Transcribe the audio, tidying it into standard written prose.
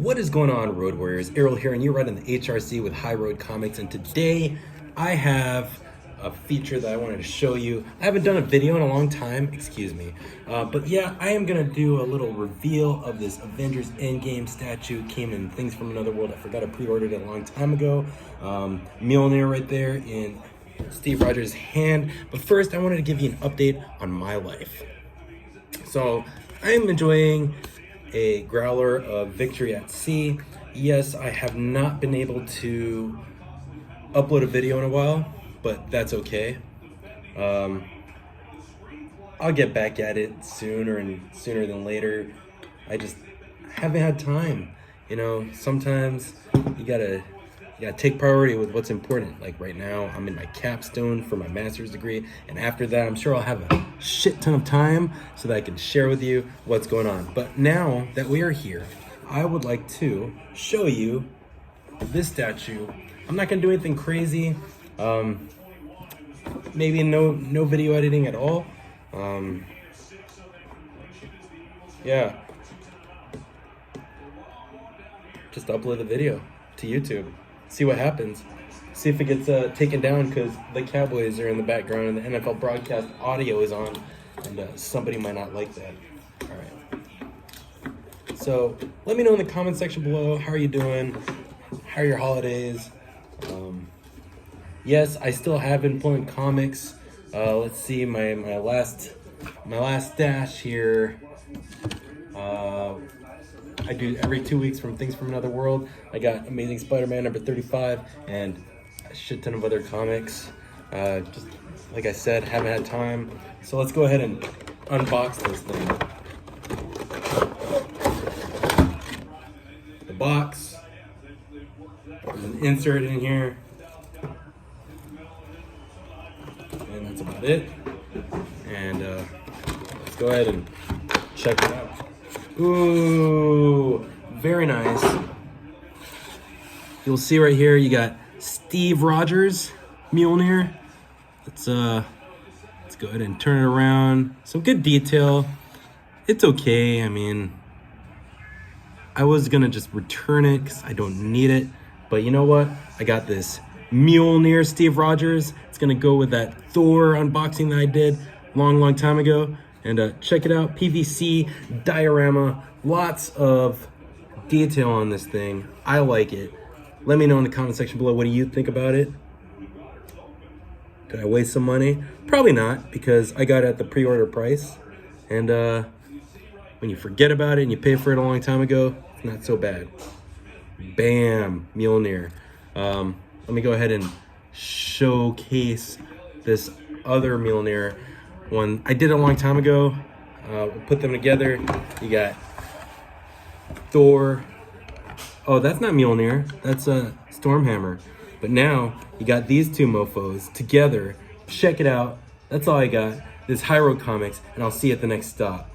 What is going on, Road Warriors? Errol here, and you're right in the HRC with High Road Comics. And today I have a feature that I wanted to show you. I haven't done a video in a long time, excuse me. But yeah, I am gonna do a little reveal of this Avengers Endgame statue. Came in Things from Another World. I forgot I pre-ordered it a long time ago. Mjolnir right there in Steve Rogers' hand. But first, I wanted to give you an update on my life. So I am enjoying a growler of Victory at Sea. Yes, I have not been able to upload a video in a while, but that's okay. I'll get back at it sooner than later. I just haven't had time. You know, sometimes you gotta take priority with what's important. Like right now, I'm in my capstone for my master's degree, and after that, I'm sure I'll have a shit ton of time so that I can share with you what's going on. But now that we are here, I would like to show you this statue. I'm not gonna do anything crazy. Maybe no video editing at all. Yeah. Just upload the video to YouTube. See what happens. See if it gets taken down because the Cowboys are in the background and the NFL broadcast audio is on, and somebody might not like that. All right. So let me know in the comment section below. How are you doing? How are your holidays? Yes, I still have been pulling comics. Let's see my last stash here. I do every 2 weeks from Things from Another World. I got Amazing Spider-Man number 35 and a shit ton of other comics. Just like I said, haven't had time. So let's go ahead and unbox this thing. The box. There's an insert in here. And that's about it. And let's go ahead and check it out. Ooh, very nice. You'll see right here, you got Steve Rogers, Mjolnir. Let's go ahead and turn it around. Some good detail. It's okay. I mean, I was gonna just return it because I don't need it. But you know what? I got this Mjolnir Steve Rogers. It's gonna go with that Thor unboxing that I did long time ago. And check it out, PVC Diorama. Lots of detail on this thing. I like it. Let me know in the comment section below, what do you think about it? Did I waste some money? Probably not, because I got it at the pre-order price. And when you forget about it and you pay for it a long time ago, it's not so bad. Bam, Mjolnir. Let me go ahead and showcase this other Mjolnir one. I did it a long time ago. Put them together. You got Thor. Oh, that's not Mjolnir. That's a Stormhammer. But now you got these two mofos together. Check it out. That's all I got. This is High Road Comics, and I'll see you at the next stop.